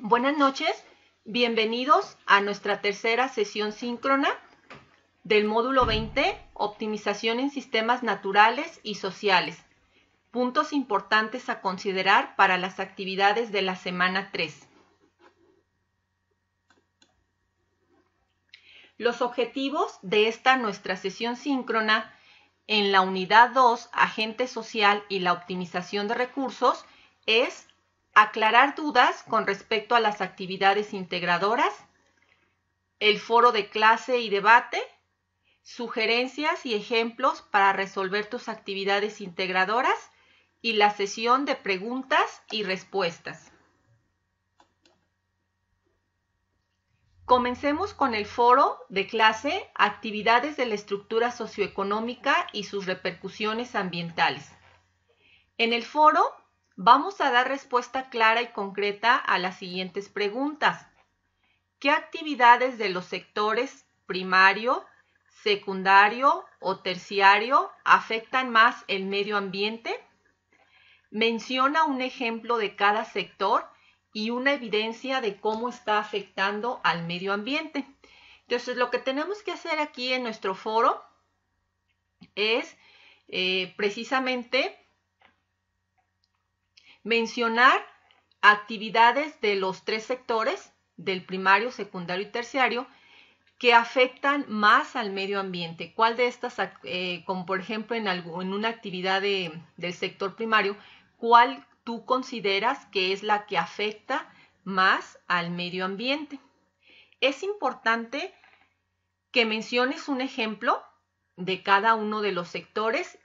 Buenas noches, bienvenidos a nuestra tercera sesión síncrona del módulo 20, Optimización en Sistemas Naturales y Sociales. Puntos importantes a considerar para las actividades de la semana 3. Los objetivos de esta nuestra sesión síncrona en la unidad 2, Agente Social y la Optimización de Recursos, es aclarar dudas con respecto a las actividades integradoras, el foro de clase y debate, sugerencias y ejemplos para resolver tus actividades integradoras y la sesión de preguntas y respuestas. Comencemos con el foro de clase, actividades de la estructura socioeconómica y sus repercusiones ambientales. En el foro vamos a dar respuesta clara y concreta a las siguientes preguntas. ¿Qué actividades de los sectores primario, secundario o terciario afectan más el medio ambiente? Menciona un ejemplo de cada sector y una evidencia de cómo está afectando al medio ambiente. Entonces, lo que tenemos que hacer aquí en nuestro foro es precisamente mencionar actividades de los tres sectores, del primario, secundario y terciario, que afectan más al medio ambiente. ¿Cuál de estas, como por ejemplo en una actividad del sector primario, cuál tú consideras que es la que afecta más al medio ambiente? Es importante que menciones un ejemplo de cada uno de los sectores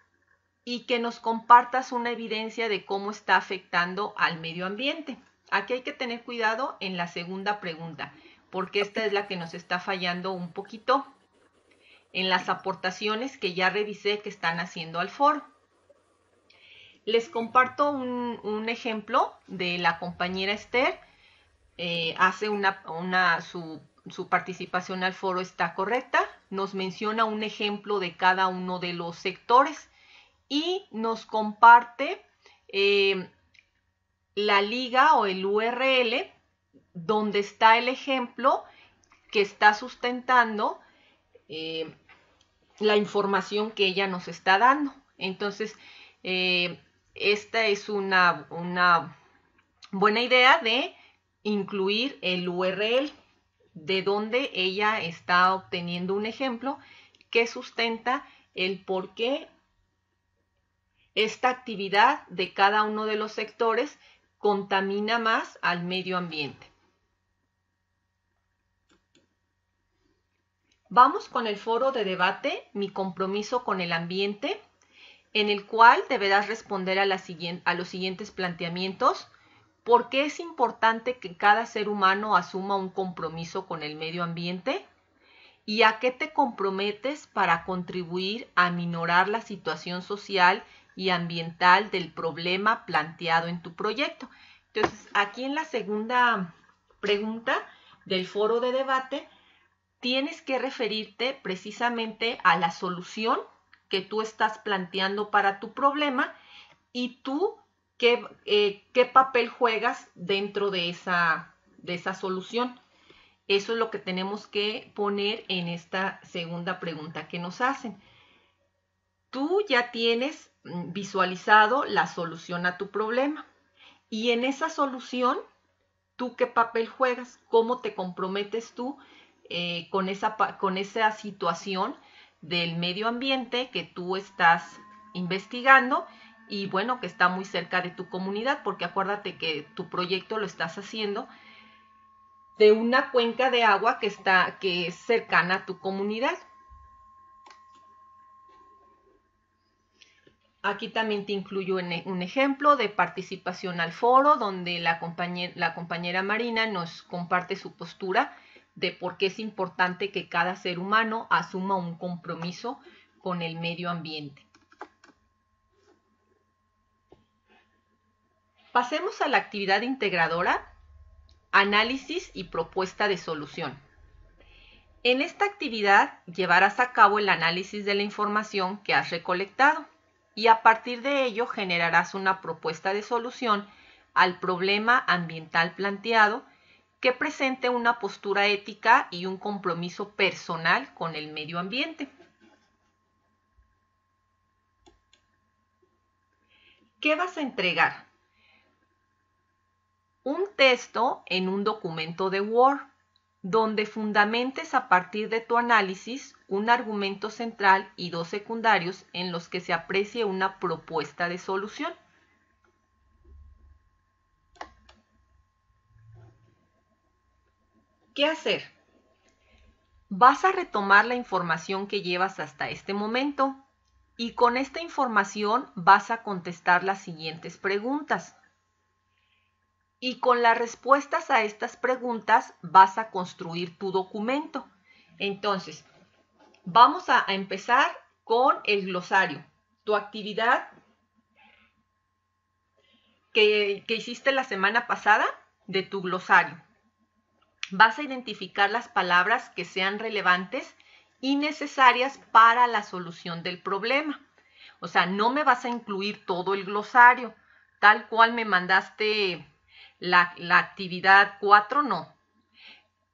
y que nos compartas una evidencia de cómo está afectando al medio ambiente. Aquí hay que tener cuidado en la segunda pregunta, porque esta es la que nos está fallando un poquito en las aportaciones que ya revisé que están haciendo al foro. Les comparto un ejemplo de la compañera Esther. Hace su participación al foro está correcta. Nos menciona un ejemplo de cada uno de los sectores y nos comparte la liga o el URL donde está el ejemplo que está sustentando la información que ella nos está dando. Entonces, esta es una buena idea de incluir el URL de donde ella está obteniendo un ejemplo que sustenta el por qué esta actividad de cada uno de los sectores contamina más al medio ambiente. Vamos con el foro de debate, mi compromiso con el ambiente, en el cual deberás responder a los siguientes planteamientos. ¿Por qué es importante que cada ser humano asuma un compromiso con el medio ambiente? ¿Y a qué te comprometes para contribuir a minorar la situación social y ambiental del problema planteado en tu proyecto? Entonces, aquí en la segunda pregunta del foro de debate, tienes que referirte precisamente a la solución que tú estás planteando para tu problema y tú qué papel juegas dentro de esa solución. Eso es lo que tenemos que poner en esta segunda pregunta que nos hacen. Tú ya tienes visualizado la solución a tu problema y en esa solución, ¿tú qué papel juegas? ¿Cómo te comprometes tú con esa situación del medio ambiente que tú estás investigando y bueno, que está muy cerca de tu comunidad? Porque acuérdate que tu proyecto lo estás haciendo de una cuenca de agua que es cercana a tu comunidad. Aquí también te incluyo un ejemplo de participación al foro donde la compañera Marina nos comparte su postura de por qué es importante que cada ser humano asuma un compromiso con el medio ambiente. Pasemos a la actividad integradora, análisis y propuesta de solución. En esta actividad llevarás a cabo el análisis de la información que has recolectado y a partir de ello generarás una propuesta de solución al problema ambiental planteado que presente una postura ética y un compromiso personal con el medio ambiente. ¿Qué vas a entregar? Un texto en un documento de Word, donde fundamentes a partir de tu análisis un argumento central y dos secundarios en los que se aprecie una propuesta de solución. ¿Qué hacer? Vas a retomar la información que llevas hasta este momento y con esta información vas a contestar las siguientes preguntas. Y con las respuestas a estas preguntas vas a construir tu documento. Entonces, vamos a empezar con el glosario. Tu actividad que hiciste la semana pasada de tu glosario. Vas a identificar las palabras que sean relevantes y necesarias para la solución del problema. O sea, no me vas a incluir todo el glosario, tal cual me mandaste la actividad 4, no.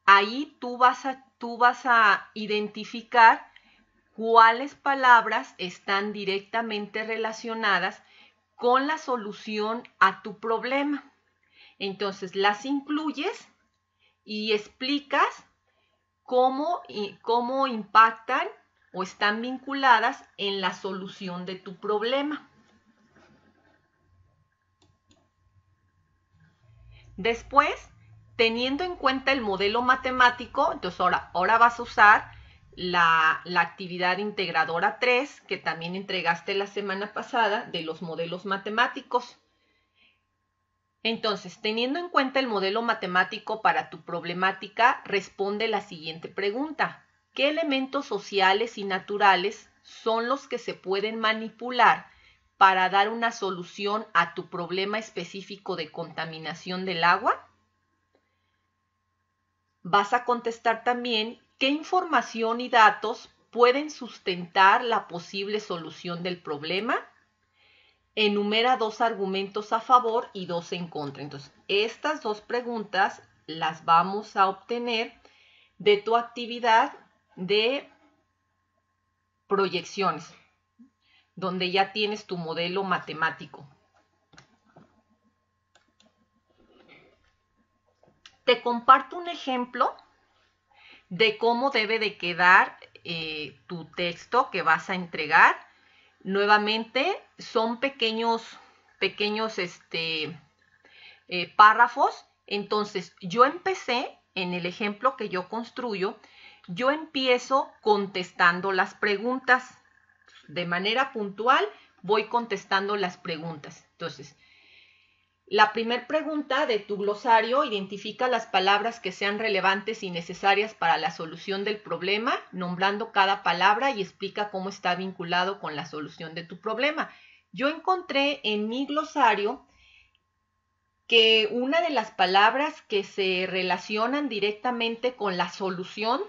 Ahí tú vas a identificar cuáles palabras están directamente relacionadas con la solución a tu problema. Entonces las incluyes y explicas cómo impactan o están vinculadas en la solución de tu problema. Después, teniendo en cuenta el modelo matemático, entonces ahora vas a usar la actividad integradora 3, que también entregaste la semana pasada, de los modelos matemáticos. Entonces, teniendo en cuenta el modelo matemático para tu problemática, responde la siguiente pregunta. ¿Qué elementos sociales y naturales son los que se pueden manipular para dar una solución a tu problema específico de contaminación del agua? Vas a contestar también qué información y datos pueden sustentar la posible solución del problema. Enumera 2 argumentos a favor y 2 en contra. Entonces, estas 2 preguntas las vamos a obtener de tu actividad de proyecciones, donde ya tienes tu modelo matemático. Te comparto un ejemplo de cómo debe de quedar tu texto que vas a entregar. Nuevamente, son pequeños párrafos. Entonces, yo empecé, en el ejemplo que yo construyo, yo empiezo contestando las preguntas. De manera puntual, voy contestando las preguntas. Entonces, la primera pregunta de tu glosario identifica las palabras que sean relevantes y necesarias para la solución del problema, nombrando cada palabra y explica cómo está vinculado con la solución de tu problema. Yo encontré en mi glosario que una de las palabras que se relacionan directamente con la solución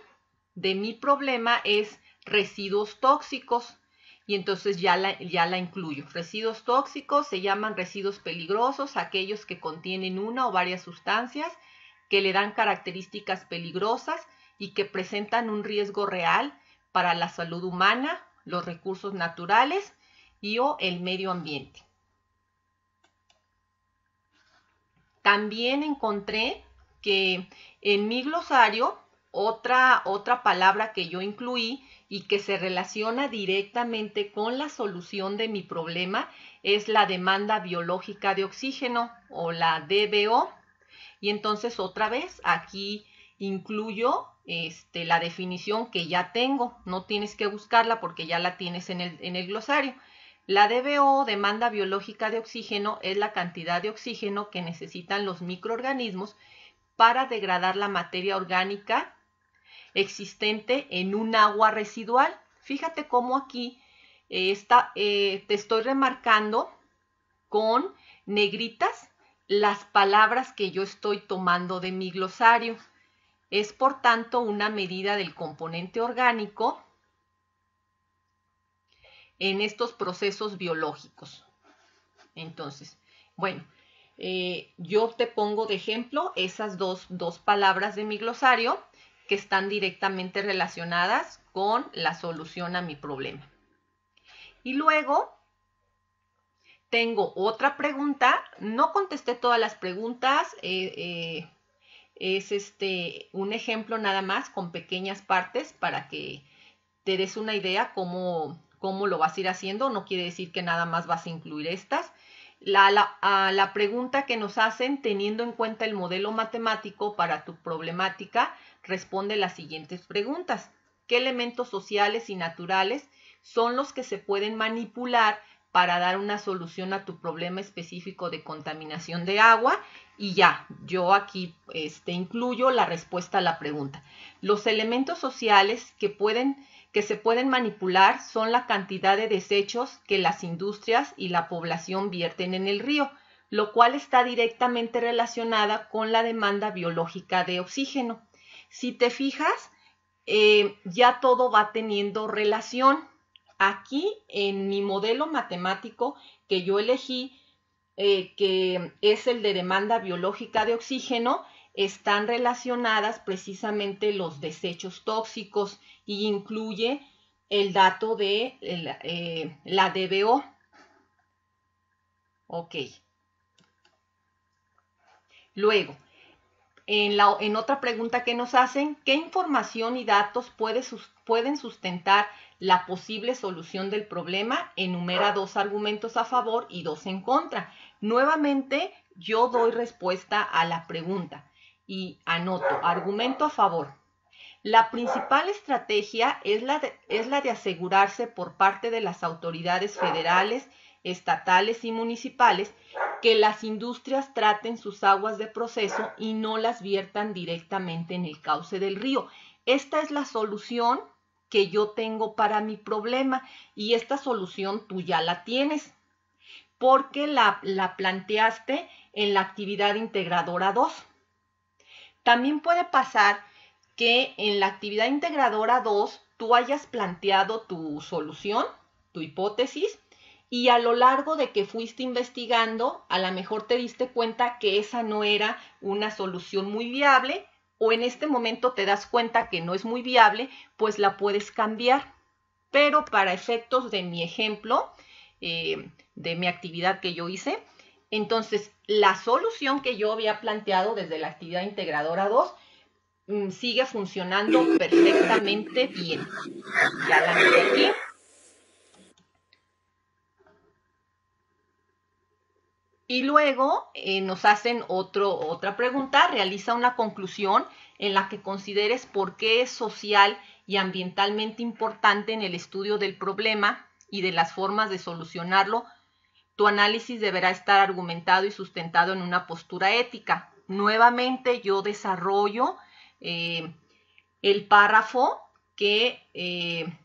de mi problema es residuos tóxicos. Y entonces ya la incluyo. Residuos tóxicos se llaman residuos peligrosos, aquellos que contienen una o varias sustancias que le dan características peligrosas y que presentan un riesgo real para la salud humana, los recursos naturales y o el medio ambiente. También encontré que en mi glosario otra palabra que yo incluí y que se relaciona directamente con la solución de mi problema es la demanda biológica de oxígeno o la DBO. Y entonces otra vez aquí incluyo la definición que ya tengo. No tienes que buscarla porque ya la tienes en el glosario. La DBO, demanda biológica de oxígeno, es la cantidad de oxígeno que necesitan los microorganismos para degradar la materia orgánica existente en un agua residual. Fíjate cómo aquí te estoy remarcando con negritas las palabras que yo estoy tomando de mi glosario. Es por tanto una medida del componente orgánico en estos procesos biológicos. Entonces, bueno, yo te pongo de ejemplo esas dos palabras de mi glosario que están directamente relacionadas con la solución a mi problema. Y luego tengo otra pregunta. No contesté todas las preguntas. Es un ejemplo nada más con pequeñas partes para que te des una idea cómo lo vas a ir haciendo. No quiere decir que nada más vas a incluir estas. La pregunta que nos hacen, teniendo en cuenta el modelo matemático para tu problemática, responde las siguientes preguntas. ¿Qué elementos sociales y naturales son los que se pueden manipular para dar una solución a tu problema específico de contaminación de agua? Y ya, yo aquí incluyo la respuesta a la pregunta. Los elementos sociales que se pueden manipular son la cantidad de desechos que las industrias y la población vierten en el río, lo cual está directamente relacionada con la demanda biológica de oxígeno. Si te fijas, ya todo va teniendo relación. Aquí en mi modelo matemático que yo elegí, que es el de demanda biológica de oxígeno, están relacionadas precisamente los desechos tóxicos y incluye el dato de la DBO. Ok. Luego, en otra pregunta que nos hacen, ¿qué información y datos pueden sustentar la posible solución del problema? Enumera 2 argumentos a favor y 2 en contra. Nuevamente, yo doy respuesta a la pregunta y anoto, argumento a favor. La principal estrategia es la de asegurarse por parte de las autoridades federales, estatales y municipales que las industrias traten sus aguas de proceso y no las viertan directamente en el cauce del río. Esta es la solución que yo tengo para mi problema y esta solución tú ya la tienes porque la planteaste en la actividad integradora 2. También puede pasar que en la actividad integradora 2 tú hayas planteado tu solución, tu hipótesis, y a lo largo de que fuiste investigando, a lo mejor te diste cuenta que esa no era una solución muy viable, o en este momento te das cuenta que no es muy viable, pues la puedes cambiar. Pero para efectos de mi ejemplo, de mi actividad que yo hice, entonces la solución que yo había planteado desde la actividad integradora 2 sigue funcionando perfectamente bien. Ya la anoté aquí. Y luego nos hacen otra pregunta, realiza una conclusión en la que consideres por qué es social y ambientalmente importante en el estudio del problema y de las formas de solucionarlo. Tu análisis deberá estar argumentado y sustentado en una postura ética. Nuevamente yo desarrollo el párrafo que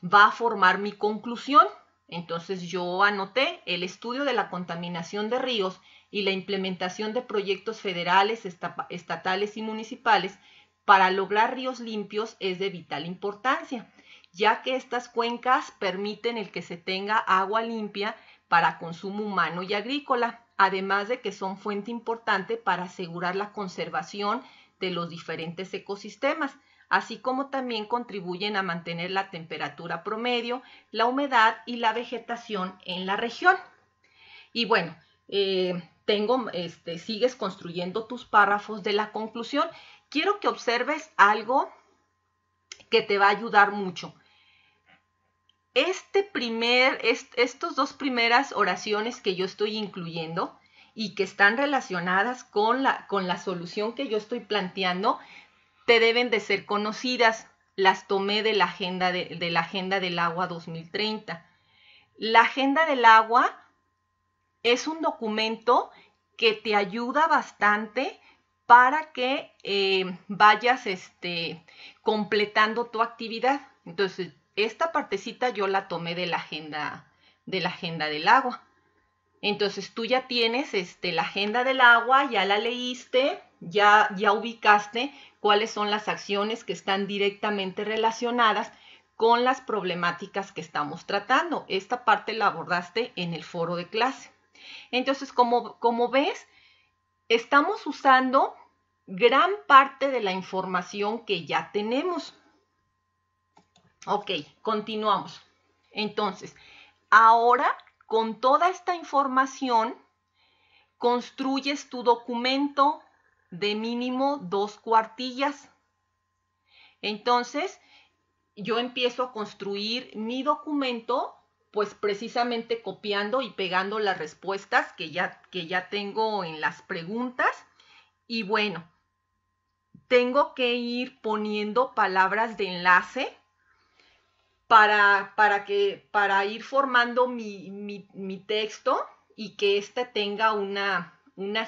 va a formar mi conclusión. Entonces yo anoté el estudio de la contaminación de ríos y la implementación de proyectos federales, estatales y municipales para lograr ríos limpios es de vital importancia, ya que estas cuencas permiten el que se tenga agua limpia para consumo humano y agrícola, además de que son fuente importante para asegurar la conservación de los diferentes ecosistemas, así como también contribuyen a mantener la temperatura promedio, la humedad y la vegetación en la región. Y bueno, sigues construyendo tus párrafos de la conclusión. Quiero que observes algo que te va a ayudar mucho. Estos 2 primeras oraciones que yo estoy incluyendo y que están relacionadas con la solución que yo estoy planteando, te deben de ser conocidas. Las tomé de la Agenda del Agua 2030. La Agenda del Agua es un documento que te ayuda bastante para que vayas completando tu actividad. Entonces, esta partecita yo la tomé de la Agenda del Agua. Entonces tú ya tienes la Agenda del Agua, ya la leíste, ya ubicaste cuáles son las acciones que están directamente relacionadas con las problemáticas que estamos tratando. Esta parte la abordaste en el foro de clase. Entonces, como ves, estamos usando gran parte de la información que ya tenemos. Ok, continuamos. Entonces, ahora con toda esta información, construyes tu documento de mínimo 2 cuartillas. Entonces, yo empiezo a construir mi documento, pues precisamente copiando y pegando las respuestas que ya tengo en las preguntas. Y bueno, tengo que ir poniendo palabras de enlace para ir formando mi texto y que éste tenga una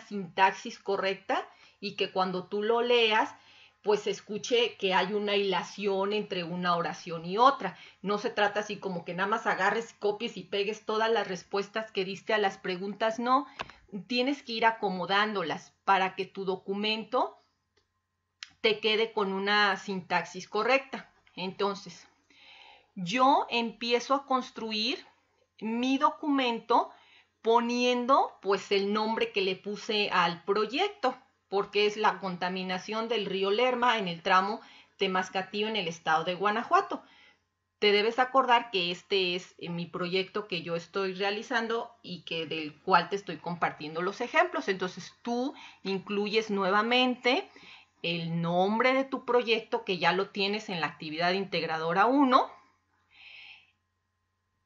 sintaxis correcta y que cuando tú lo leas, pues escuche que hay una hilación entre una oración y otra. No se trata así como que nada más agarres, copies y pegues todas las respuestas que diste a las preguntas, no. Tienes que ir acomodándolas para que tu documento te quede con una sintaxis correcta. Entonces, yo empiezo a construir mi documento poniendo pues el nombre que le puse al proyecto, porque es la contaminación del río Lerma en el tramo Temascatío en el estado de Guanajuato. Te debes acordar que este es mi proyecto que yo estoy realizando y que del cual te estoy compartiendo los ejemplos. Entonces tú incluyes nuevamente el nombre de tu proyecto que ya lo tienes en la actividad integradora 1.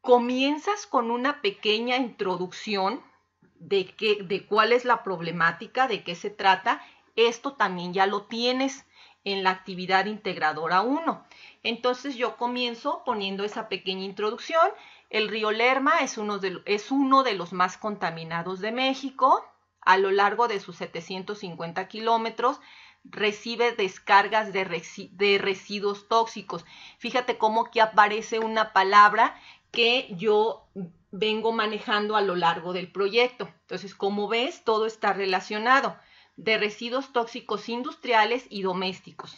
Comienzas con una pequeña introducción de cuál es la problemática, de qué se trata. Esto también ya lo tienes en la actividad integradora 1. Entonces yo comienzo poniendo esa pequeña introducción. El río Lerma es uno de los más contaminados de México. A lo largo de sus 750 kilómetros recibe descargas de residuos tóxicos. Fíjate cómo aquí aparece una palabra que yo vengo manejando a lo largo del proyecto. Entonces, como ves, todo está relacionado, de residuos tóxicos industriales y domésticos.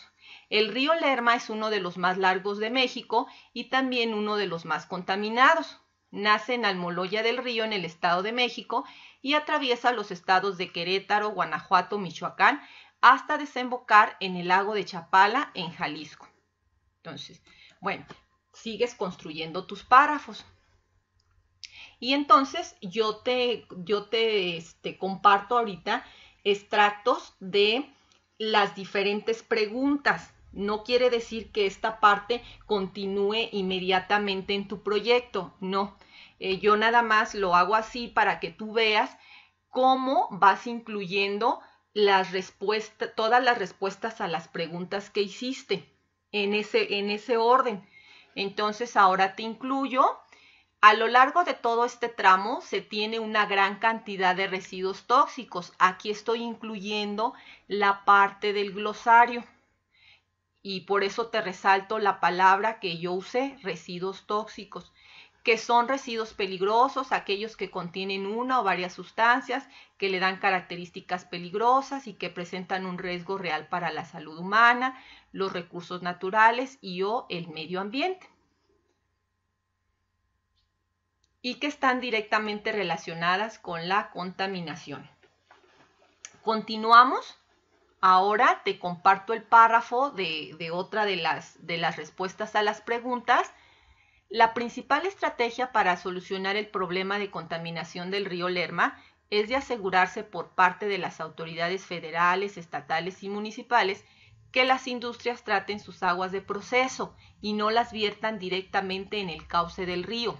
El río Lerma es uno de los más largos de México y también uno de los más contaminados. Nace en Almoloya del Río, en el Estado de México, y atraviesa los estados de Querétaro, Guanajuato, Michoacán, hasta desembocar en el lago de Chapala, en Jalisco. Entonces, bueno, sigues construyendo tus párrafos. Y entonces yo te comparto ahorita extractos de las diferentes preguntas. No quiere decir que esta parte continúe inmediatamente en tu proyecto, no. Yo nada más lo hago así para que tú veas cómo vas incluyendo todas las respuestas a las preguntas que hiciste en ese orden. Entonces ahora te incluyo. A lo largo de todo este tramo se tiene una gran cantidad de residuos tóxicos. Aquí estoy incluyendo la parte del glosario y por eso te resalto la palabra que yo usé, residuos tóxicos, que son residuos peligrosos, aquellos que contienen una o varias sustancias que le dan características peligrosas y que presentan un riesgo real para la salud humana, los recursos naturales y o el medio ambiente, y que están directamente relacionadas con la contaminación. Continuamos. Ahora te comparto el párrafo de otra de las respuestas a las preguntas. La principal estrategia para solucionar el problema de contaminación del río Lerma es de asegurarse por parte de las autoridades federales, estatales y municipales que las industrias traten sus aguas de proceso y no las viertan directamente en el cauce del río.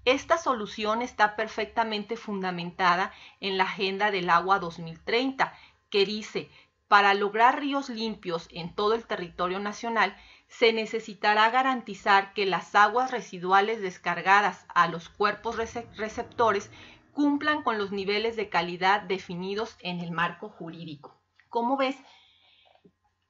Esta solución está perfectamente fundamentada en la Agenda del Agua 2030, que dice: para lograr ríos limpios en todo el territorio nacional, se necesitará garantizar que las aguas residuales descargadas a los cuerpos receptores cumplan con los niveles de calidad definidos en el marco jurídico. Como ves,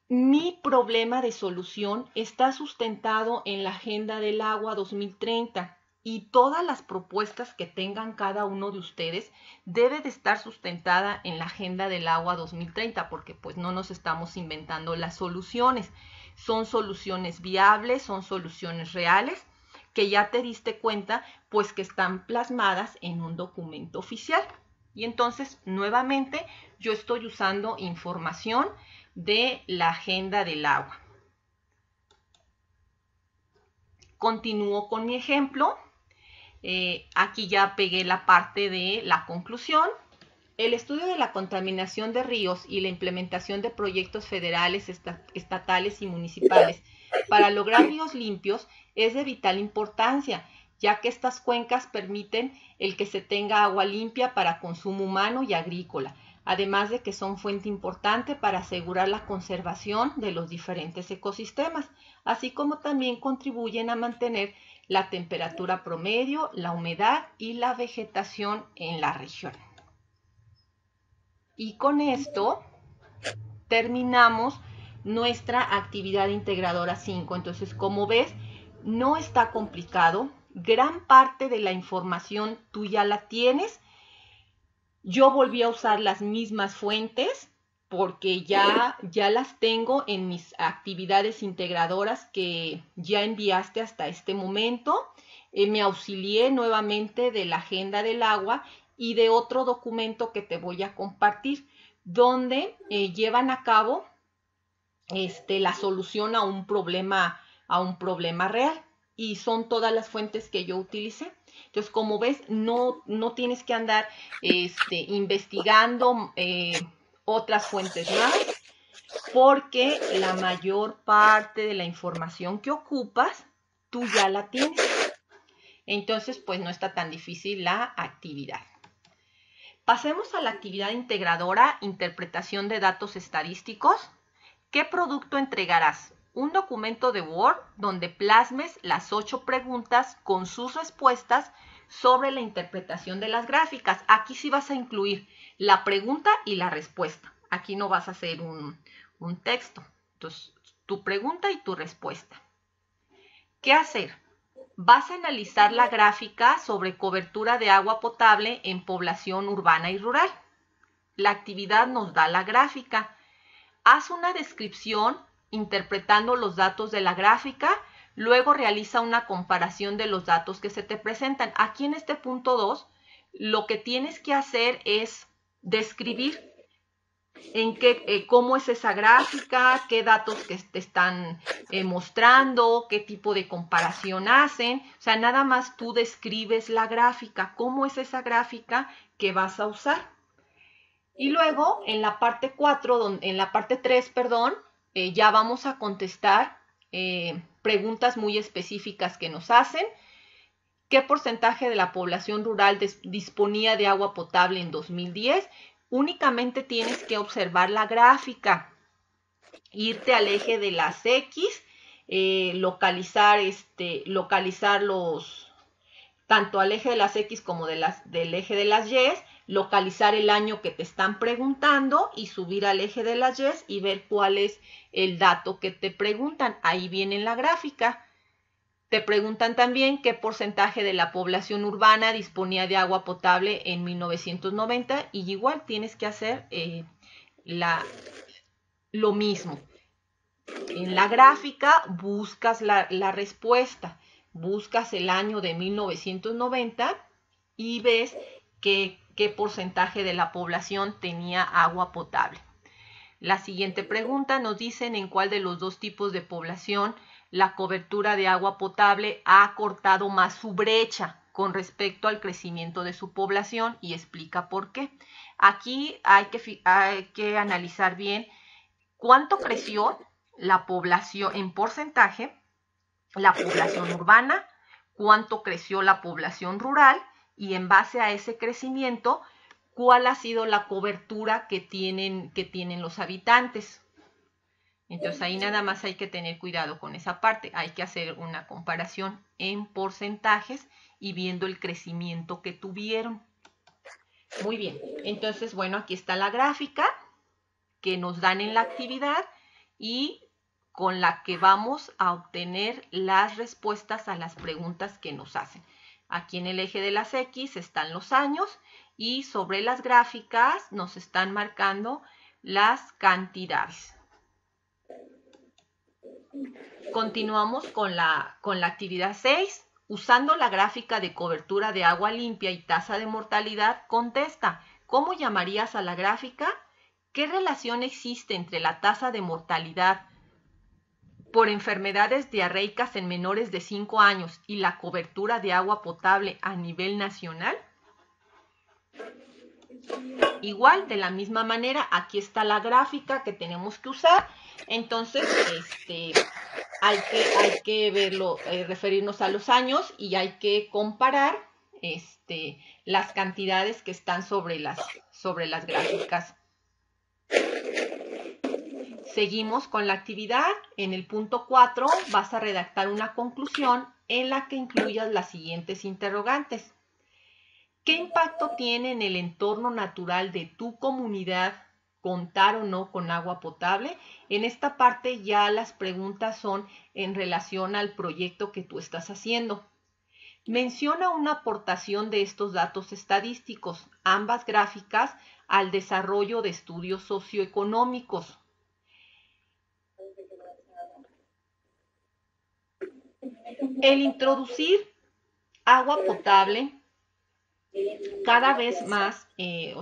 mi problema de solución está sustentado en la Agenda del Agua 2030. Y todas las propuestas que tengan cada uno de ustedes debe de estar sustentada en la Agenda del Agua 2030, porque pues no nos estamos inventando las soluciones. Son soluciones viables, son soluciones reales, que ya te diste cuenta pues que están plasmadas en un documento oficial. Y entonces, nuevamente, yo estoy usando información de la agenda del agua. Continúo con mi ejemplo. Aquí ya pegué la parte de la conclusión. El estudio de la contaminación de ríos y la implementación de proyectos federales, estatales y municipales para lograr ríos limpios es de vital importancia, ya que estas cuencas permiten el que se tenga agua limpia para consumo humano y agrícola, además de que son fuente importante para asegurar la conservación de los diferentes ecosistemas, así como también contribuyen a mantener la temperatura promedio, la humedad y la vegetación en la región. Y con esto terminamos nuestra actividad integradora 5. Entonces, como ves, no está complicado. Gran parte de la información tú ya la tienes. Yo volví a usar las mismas fuentes porque ya las tengo en mis actividades integradoras que ya enviaste hasta este momento. Me auxilié nuevamente de la agenda del agua y de otro documento que te voy a compartir, donde llevan a cabo la solución a un problema real. Y son todas las fuentes que yo utilicé. Entonces, como ves, no tienes que andar investigando otras fuentes más, porque la mayor parte de la información que ocupas, tú ya la tienes. Entonces, pues no está tan difícil la actividad. Pasemos a la actividad integradora, interpretación de datos estadísticos. ¿Qué producto entregarás? Un documento de Word donde plasmes las 8 preguntas con sus respuestas sobre la interpretación de las gráficas. Aquí sí vas a incluir la pregunta y la respuesta. Aquí no vas a hacer un texto. Entonces, tu pregunta y tu respuesta. ¿Qué hacer? Vas a analizar la gráfica sobre cobertura de agua potable en población urbana y rural. La actividad nos da la gráfica. Haz una descripción interpretando los datos de la gráfica, luego realiza una comparación de los datos que se te presentan. Aquí en este punto 2, lo que tienes que hacer es describir cómo es esa gráfica, qué datos que te están mostrando, qué tipo de comparación hacen. O sea, nada más tú describes la gráfica, cómo es esa gráfica que vas a usar. Y luego en la parte 3, ya vamos a contestar preguntas muy específicas que nos hacen. ¿Qué porcentaje de la población rural disponía de agua potable en 2010? Únicamente tienes que observar la gráfica, irte al eje de las X, localizar tanto al eje de las X como del eje de las Y, localizar el año que te están preguntando y subir al eje de las Y y ver cuál es el dato que te preguntan. Ahí viene en la gráfica. Te preguntan también qué porcentaje de la población urbana disponía de agua potable en 1990 y igual tienes que hacer lo mismo. En la gráfica buscas la respuesta, buscas el año de 1990 y ves qué porcentaje de la población tenía agua potable. La siguiente pregunta nos dicen en cuál de los dos tipos de población la cobertura de agua potable ha acortado más su brecha con respecto al crecimiento de su población y explica por qué. Aquí hay que analizar bien cuánto creció la población en porcentaje, la población urbana, cuánto creció la población rural y en base a ese crecimiento, cuál ha sido la cobertura que tienen los habitantes. Entonces ahí nada más hay que tener cuidado con esa parte. Hay que hacer una comparación en porcentajes y viendo el crecimiento que tuvieron. Muy bien, entonces bueno, aquí está la gráfica que nos dan en la actividad y con la que vamos a obtener las respuestas a las preguntas que nos hacen. Aquí en el eje de las X están los años y sobre las gráficas nos están marcando las cantidades. Continuamos con la actividad 6. Usando la gráfica de cobertura de agua limpia y tasa de mortalidad, contesta ¿Cómo llamarías a la gráfica? ¿Qué relación existe entre la tasa de mortalidad por enfermedades diarreicas en menores de 5 años y la cobertura de agua potable a nivel nacional? Igual, de la misma manera, aquí está la gráfica que tenemos que usar. Entonces, hay que verlo, referirnos a los años y hay que comparar las cantidades que están sobre las gráficas. Seguimos con la actividad. En el punto 4 vas a redactar una conclusión en la que incluyas las siguientes interrogantes. ¿Qué impacto tiene en el entorno natural de tu comunidad contar o no con agua potable? En esta parte ya las preguntas son en relación al proyecto que tú estás haciendo. Menciona una aportación de estos datos estadísticos, ambas gráficas, al desarrollo de estudios socioeconómicos. El introducir agua potable cada vez más, que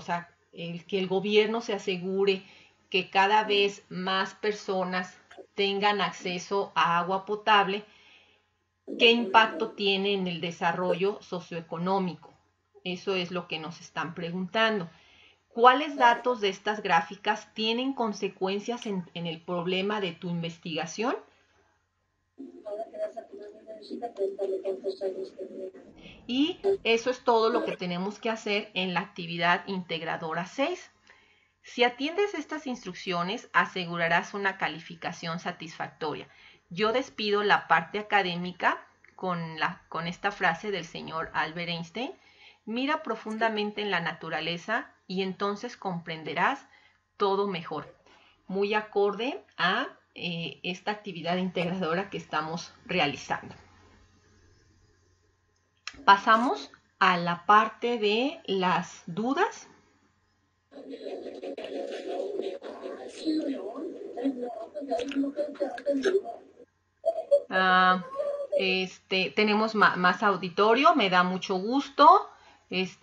el gobierno se asegure que cada vez más personas tengan acceso a agua potable, ¿qué impacto tiene en el desarrollo socioeconómico? Eso es lo que nos están preguntando. ¿Cuáles datos de estas gráficas tienen consecuencias en el problema de tu investigación? Y eso es todo lo que tenemos que hacer en la actividad integradora 6. Si atiendes estas instrucciones, asegurarás una calificación satisfactoria. Yo despido la parte académica con esta frase del señor Albert Einstein. Mira profundamente en la naturaleza y entonces comprenderás todo mejor. Muy acorde a esta actividad integradora que estamos realizando. Pasamos a la parte de las dudas. Tenemos más auditorio, me da mucho gusto.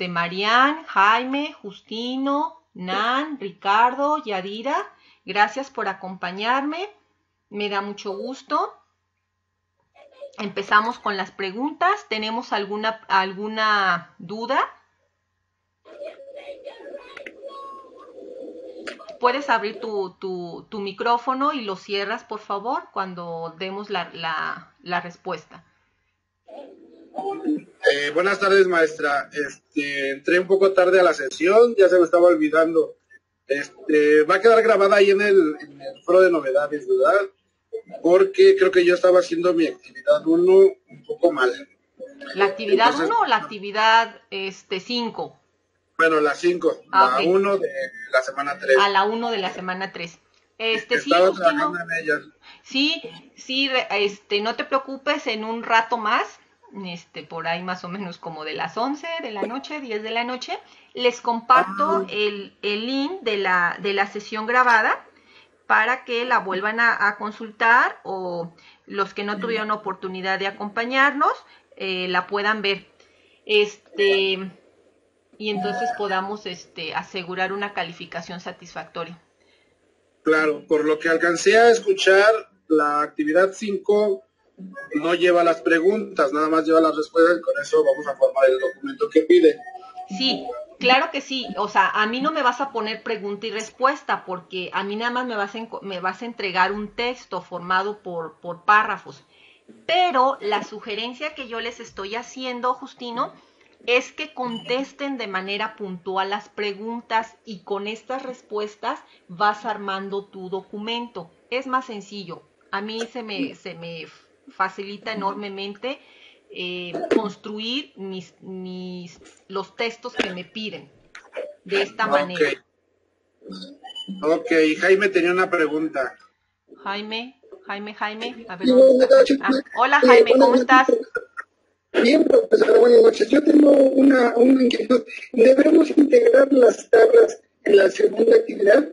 Marian, Jaime, Justino, Nan, Ricardo, Yadira, gracias por acompañarme. Me da mucho gusto. Empezamos con las preguntas. ¿Tenemos alguna duda? Puedes abrir tu micrófono y lo cierras, por favor, cuando demos la respuesta. Buenas tardes, maestra. Entré un poco tarde a la sesión, ya se me estaba olvidando. Va a quedar grabada ahí en el foro de novedades, ¿verdad? Porque creo que yo estaba haciendo mi actividad 1 un poco mal. ¿La actividad 1 o la actividad 5? Bueno, la 5, la 1 de la semana 3. A la 1 de la semana 3. Estaba trabajando en ella. Sí, no te preocupes, en un rato más, por ahí más o menos como de las 11 de la noche, 10 de la noche, les comparto el link de la sesión grabada para que la vuelvan a consultar, o los que no tuvieron oportunidad de acompañarnos la puedan ver. Y entonces podamos asegurar una calificación satisfactoria. Claro, por lo que alcancé a escuchar, la actividad 5 no lleva las preguntas, nada más lleva las respuestas, y con eso vamos a formar el documento que pide. Sí, claro que sí. O sea, a mí no me vas a poner pregunta y respuesta, porque a mí nada más me vas a entregar un texto formado por párrafos. Pero la sugerencia que yo les estoy haciendo, Justino, es que contesten de manera puntual las preguntas, y con estas respuestas vas armando tu documento. Es más sencillo. A mí se me facilita enormemente construir los textos que me piden de esta manera. Ok, Jaime tenía una pregunta. Jaime, a ver, hola Jaime, ¿cómo estás? Bien, profesora, buenas noches. Yo tengo una inquietud. ¿Debemos integrar las tablas en la segunda actividad?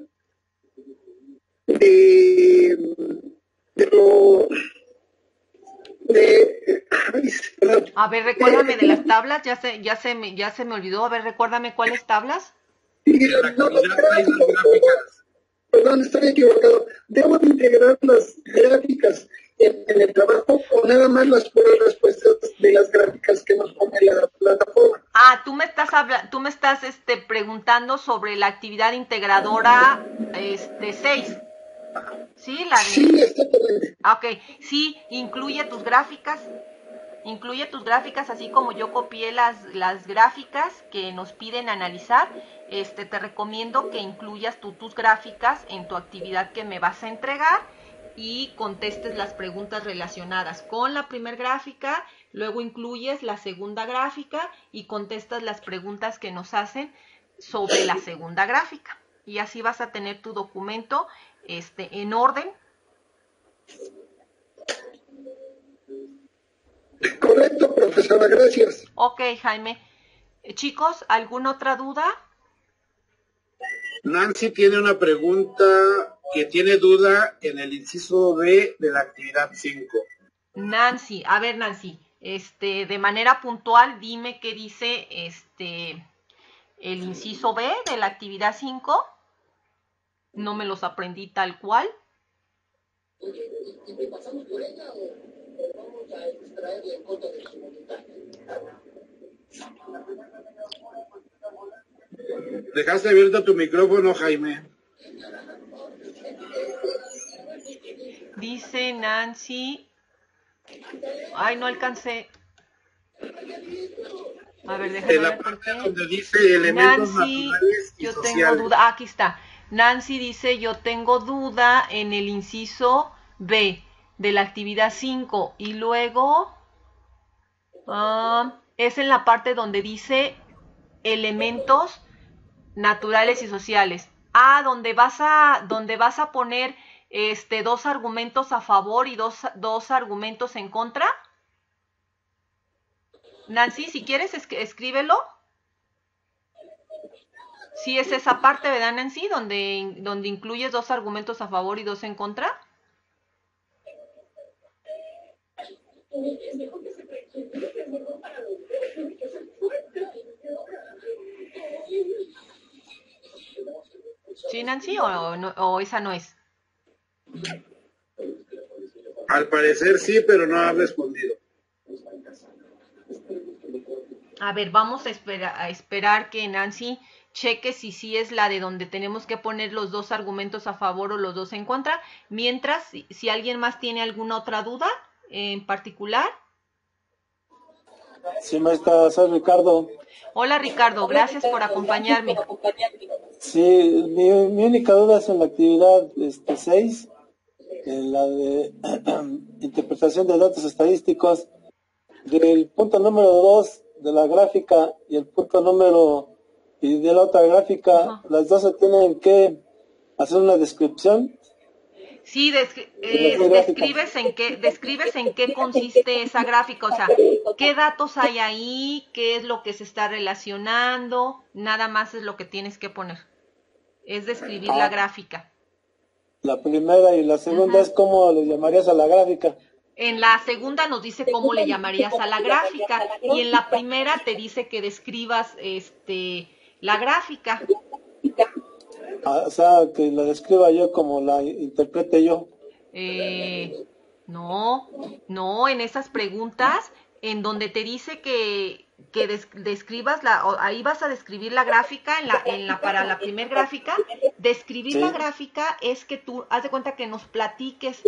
A ver, recuérdame de las tablas, ya se me olvidó. A ver, recuérdame cuáles tablas. Y En la no, los actividad trae las gráficos, gráficas. perdón, estoy equivocado. ¿Debo de integrar las gráficas en el trabajo o nada más las puras respuestas de las gráficas que nos pone la plataforma? Ah, tú me estás preguntando sobre la actividad integradora 6. Sí, la Sí, de... exactamente. Ok, sí, incluye tus gráficas. Incluye tus gráficas, así como yo copié las gráficas que nos piden analizar. Te recomiendo que incluyas tus gráficas en tu actividad que me vas a entregar y contestes las preguntas relacionadas con la primera gráfica, luego incluyes la segunda gráfica y contestas las preguntas que nos hacen sobre la segunda gráfica. Y así vas a tener tu documento en orden. Correcto, profesora, gracias. Ok, Jaime. Chicos, ¿alguna otra duda? Nancy tiene una pregunta que tiene duda en el inciso B de la actividad 5. Nancy, a ver, Nancy, de manera puntual, dime qué dice el inciso B de la actividad 5. No me los aprendí tal cual. Dejaste abierto tu micrófono, Jaime. Dice Nancy. Ay, no alcancé. A ver, déjame En la ver por parte qué. donde dice elementos Nancy, naturales y yo sociales. tengo duda. Ah, aquí está. Nancy dice, yo tengo duda en el inciso B de la actividad 5. Y luego es en la parte donde dice elementos naturales y sociales. Ah, donde vas a poner dos argumentos a favor y dos argumentos en contra. Nancy, si quieres, escríbelo. Sí, es esa parte, ¿verdad, Nancy? Donde incluyes dos argumentos a favor y dos en contra. ¿Sí, Nancy? ¿O esa no es? Al parecer sí, pero no ha respondido. A ver, vamos a esperar que Nancy cheque si sí es la de donde tenemos que poner los dos argumentos a favor o los dos en contra. Mientras, si alguien más tiene alguna otra duda en particular. Sí, maestra, soy Ricardo. Hola, Ricardo, gracias por acompañarme. Sí, mi única duda es en la actividad 6, en la de interpretación de datos estadísticos, del punto número 2 de la gráfica y el punto número y de la otra gráfica. Ajá. Las dos se tienen que hacer una descripción. Sí, describes en qué consiste esa gráfica, o sea, qué datos hay ahí, qué es lo que se está relacionando, nada más es lo que tienes que poner. Es describir la gráfica. La primera y la segunda es cómo le llamarías a la gráfica. En la segunda nos dice cómo le llamarías a la gráfica y en la primera te dice que describas la gráfica. O sea, que la describa yo como la interprete yo. No, en esas preguntas, en donde te dice que describas ahí vas a describir la gráfica, para la primer gráfica. Describir la gráfica es que tú, haz de cuenta que nos platiques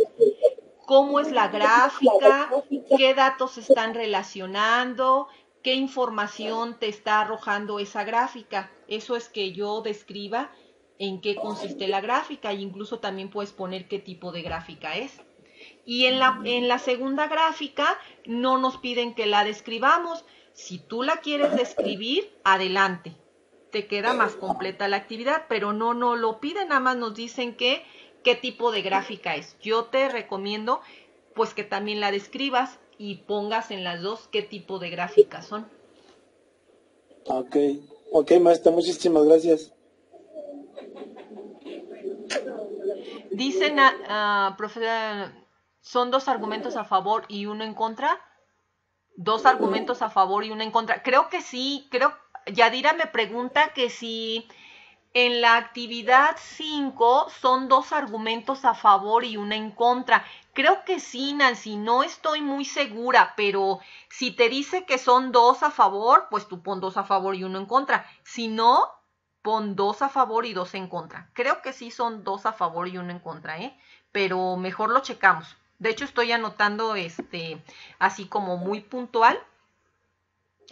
cómo es la gráfica, qué datos se están relacionando, qué información te está arrojando esa gráfica. Eso es que yo describa en qué consiste la gráfica e incluso también puedes poner qué tipo de gráfica es. Y en la segunda gráfica no nos piden que la describamos. Si tú la quieres describir, adelante. Te queda más completa la actividad, pero no lo piden, nada más nos dicen qué tipo de gráfica es. Yo te recomiendo pues que también la describas y pongas en las dos qué tipo de gráficas son. Ok, maestra, muchísimas gracias. Dicen, profesor, ¿son dos argumentos a favor y uno en contra? Dos argumentos a favor y uno en contra. Creo que sí, Yadira me pregunta que si En la actividad 5 son 2 argumentos a favor y una en contra. Creo que sí, Nancy, no estoy muy segura, pero si te dice que son 2 a favor, pues tú pon 2 a favor y uno en contra. Si no, pon 2 a favor y 2 en contra. Creo que sí son 2 a favor y uno en contra, pero mejor lo checamos. De hecho, estoy anotando así como muy puntual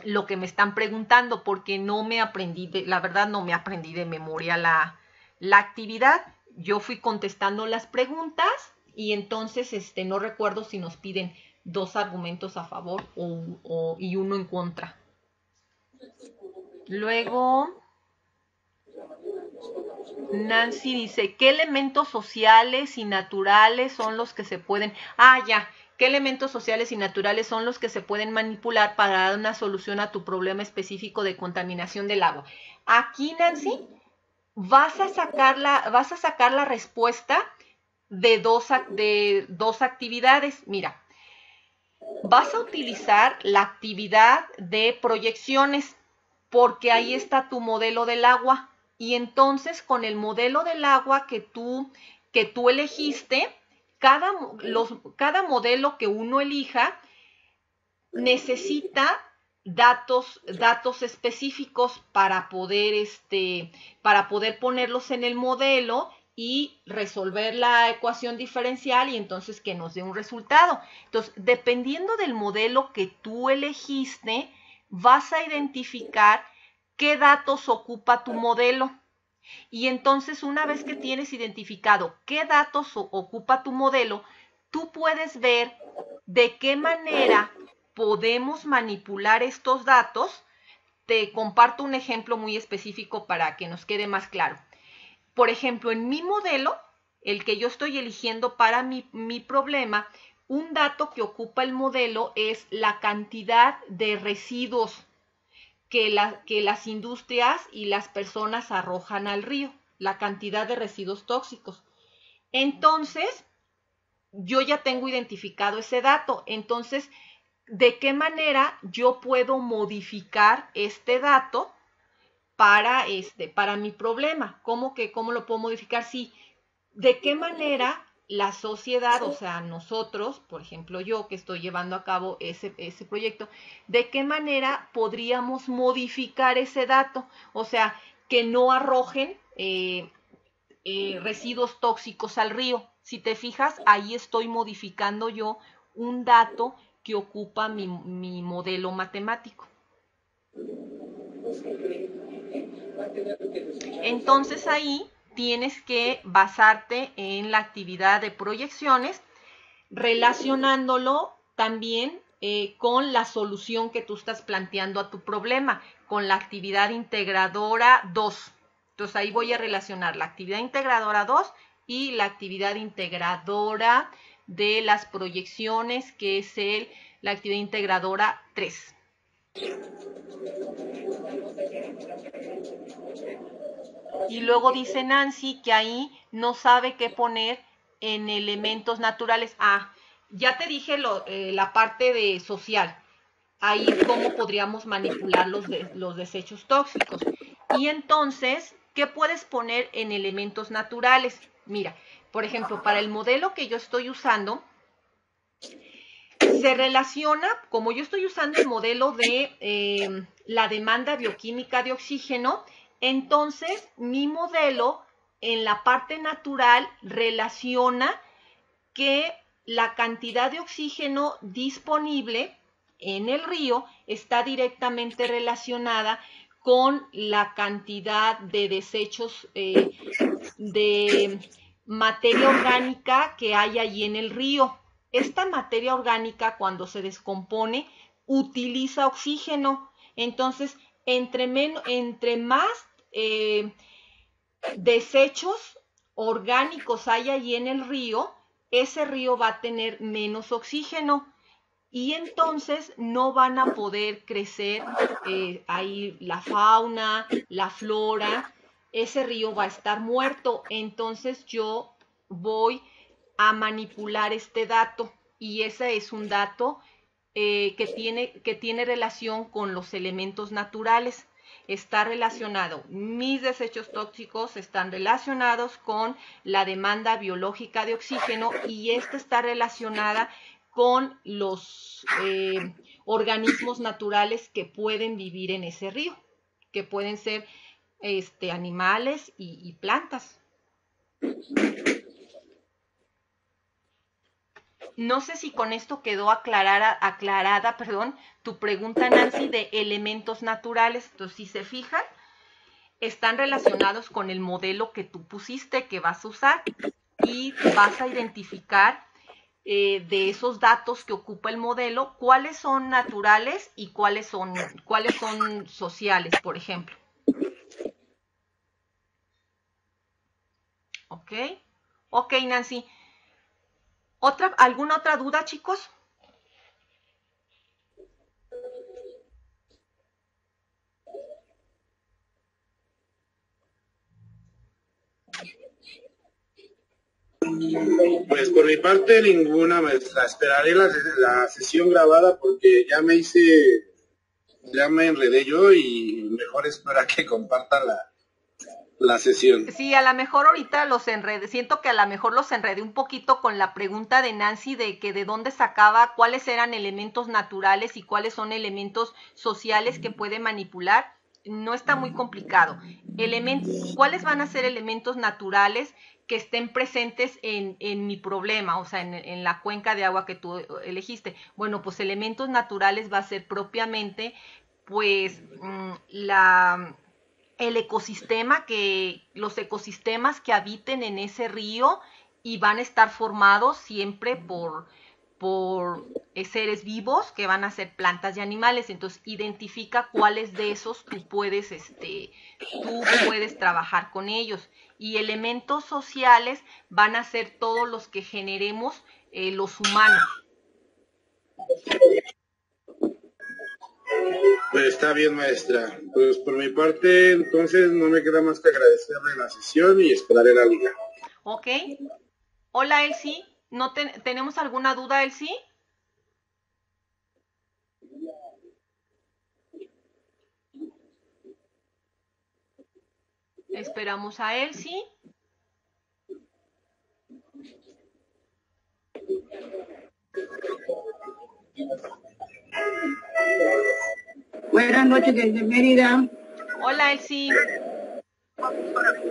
lo que me están preguntando, porque no me aprendí, la verdad no me aprendí de memoria la actividad. Yo fui contestando las preguntas y entonces no recuerdo si nos piden 2 argumentos a favor y uno en contra. Luego, Nancy dice, ¿qué elementos sociales y naturales son los que se pueden... ¿Qué elementos sociales y naturales son los que se pueden manipular para dar una solución a tu problema específico de contaminación del agua? Aquí, Nancy, vas a sacar la respuesta de dos actividades. Mira, vas a utilizar la actividad de proyecciones, porque ahí está tu modelo del agua. Y entonces, con el modelo del agua que tú elegiste, cada modelo que uno elija necesita datos específicos para poder ponerlos en el modelo y resolver la ecuación diferencial y entonces que nos dé un resultado. Entonces, dependiendo del modelo que tú elegiste, vas a identificar qué datos ocupa tu modelo. Y entonces, una vez que tienes identificado qué datos ocupa tu modelo, tú puedes ver de qué manera podemos manipular estos datos. Te comparto un ejemplo muy específico para que nos quede más claro. Por ejemplo, en mi modelo, el que yo estoy eligiendo para mi problema, un dato que ocupa el modelo es la cantidad de residuos que las industrias y las personas arrojan al río, la cantidad de residuos tóxicos. Entonces, yo ya tengo identificado ese dato. Entonces, ¿de qué manera yo puedo modificar este dato para mi problema? ¿Cómo lo puedo modificar? Sí, ¿de qué manera la sociedad, o sea, nosotros, por ejemplo, yo que estoy llevando a cabo ese proyecto, de qué manera podríamos modificar ese dato? O sea, que no arrojen residuos tóxicos al río. Si te fijas, ahí estoy modificando yo un dato que ocupa mi modelo matemático. Entonces ahí tienes que basarte en la actividad de proyecciones, relacionándolo también con la solución que tú estás planteando a tu problema, con la actividad integradora 2. Entonces ahí voy a relacionar la actividad integradora 2 y la actividad integradora de las proyecciones, que es la actividad integradora 3. Y luego dice Nancy que ahí no sabe qué poner en elementos naturales. Ya te dije la parte de social. Ahí cómo podríamos manipular los desechos tóxicos. Y entonces, ¿qué puedes poner en elementos naturales? Mira, por ejemplo, para el modelo que yo estoy usando, se relaciona, como yo estoy usando el modelo de la demanda bioquímica de oxígeno, entonces mi modelo en la parte natural relaciona que la cantidad de oxígeno disponible en el río está directamente relacionada con la cantidad de desechos de materia orgánica que hay allí en el río. Esta materia orgánica, cuando se descompone, utiliza oxígeno. Entonces, entre más desechos orgánicos hay allí en el río, ese río va a tener menos oxígeno y entonces no van a poder crecer ahí la fauna, la flora. Ese río va a estar muerto. Entonces yo voy a manipular este dato y ese es un dato que tiene relación con los elementos naturales. está relacionado, mis desechos tóxicos están relacionados con la demanda biológica de oxígeno y esta está relacionada con los organismos naturales que pueden vivir en ese río, que pueden ser animales y plantas. No sé si con esto quedó aclarada, tu pregunta, Nancy, de elementos naturales. Entonces, si se fijan, están relacionados con el modelo que tú pusiste, que vas a usar, y vas a identificar de esos datos que ocupa el modelo, cuáles son naturales y cuáles son sociales, por ejemplo. Ok, Nancy. ¿Alguna otra duda, chicos? Pues por mi parte ninguna, maestra. Esperaré la sesión grabada porque ya me enredé yo y mejor espera que compartan la sesión. Sí, a lo mejor ahorita los enredé, siento que a lo mejor los enredé un poquito con la pregunta de Nancy de que de dónde sacaba, cuáles eran elementos naturales y cuáles son elementos sociales que puede manipular. No está muy complicado. ¿Cuáles van a ser elementos naturales que estén presentes en mi problema, o sea, en la cuenca de agua que tú elegiste? Bueno, pues elementos naturales va a ser propiamente, pues, el ecosistema, los ecosistemas que habiten en ese río y van a estar formados siempre por seres vivos que van a ser plantas y animales. Entonces identifica cuáles de esos tú puedes trabajar con ellos. Y elementos sociales van a ser todos los que generemos los humanos. Pues está bien, maestra. Pues por mi parte, entonces no me queda más que agradecerle la sesión y esperaré la liga. Ok. Hola, Elsie. ¿Tenemos alguna duda, Elsie? Esperamos a Elsie. Buenas noches desde Mérida. Hola, Elsie.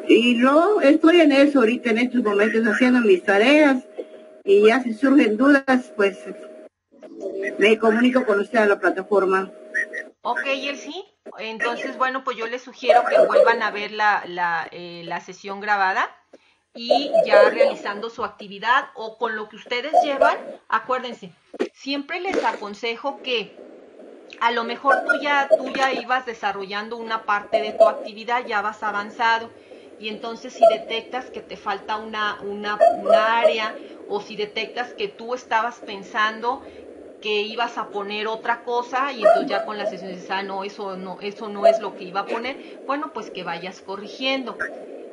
Y no, estoy en eso ahorita, en estos momentos, haciendo mis tareas. Y ya si surgen dudas, pues me comunico con usted a la plataforma. Ok, Elsie. Entonces, bueno, pues yo les sugiero que vuelvan a ver la sesión grabada y ya realizando su actividad o con lo que ustedes llevan, acuérdense, siempre les aconsejo que a lo mejor tú ya ibas desarrollando una parte de tu actividad, ya vas avanzado, y entonces si detectas que te falta una área, o si detectas que tú estabas pensando que ibas a poner otra cosa, y entonces ya con la sesión dices, no, eso no es lo que iba a poner, bueno, pues que vayas corrigiendo.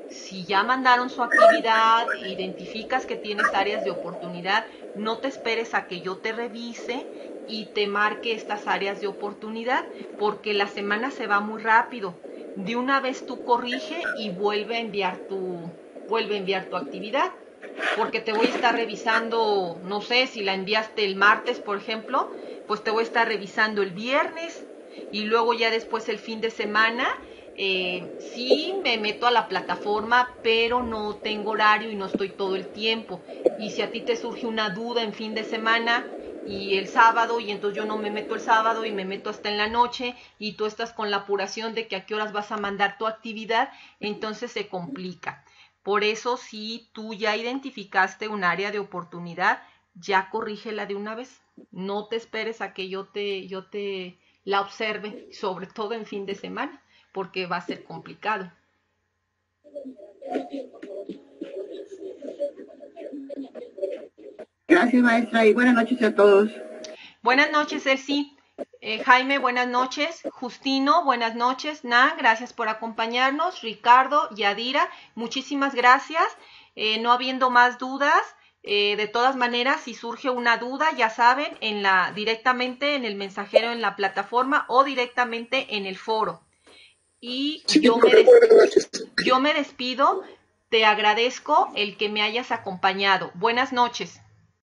Si ya mandaron su actividad, identificas que tienes áreas de oportunidad, no te esperes a que yo te revise y te marque estas áreas de oportunidad, porque la semana se va muy rápido. De una vez tú corrige y vuelve a enviar tu actividad, porque te voy a estar revisando, no sé, si la enviaste el martes, por ejemplo, pues te voy a estar revisando el viernes y luego ya después el fin de semana. Sí me meto a la plataforma, pero no tengo horario y no estoy todo el tiempo. Y si a ti te surge una duda en fin de semana y el sábado, y entonces yo no me meto el sábado y me meto hasta en la noche, y tú estás con la apuración de que a qué horas vas a mandar tu actividad, entonces se complica. Por eso, si tú ya identificaste un área de oportunidad, ya corrígela de una vez. No te esperes a que yo te la observe, sobre todo en fin de semana, porque va a ser complicado. Gracias, maestra, y buenas noches a todos. Buenas noches, Elsie. Jaime, buenas noches. Justino, buenas noches. Nan, gracias por acompañarnos. Ricardo, Yadira, muchísimas gracias. No habiendo más dudas, de todas maneras, si surge una duda, ya saben, directamente en el mensajero en la plataforma o directamente en el foro. y Sí, yo profe, buenas noches. me despido. Te agradezco el que me hayas acompañado. Buenas noches.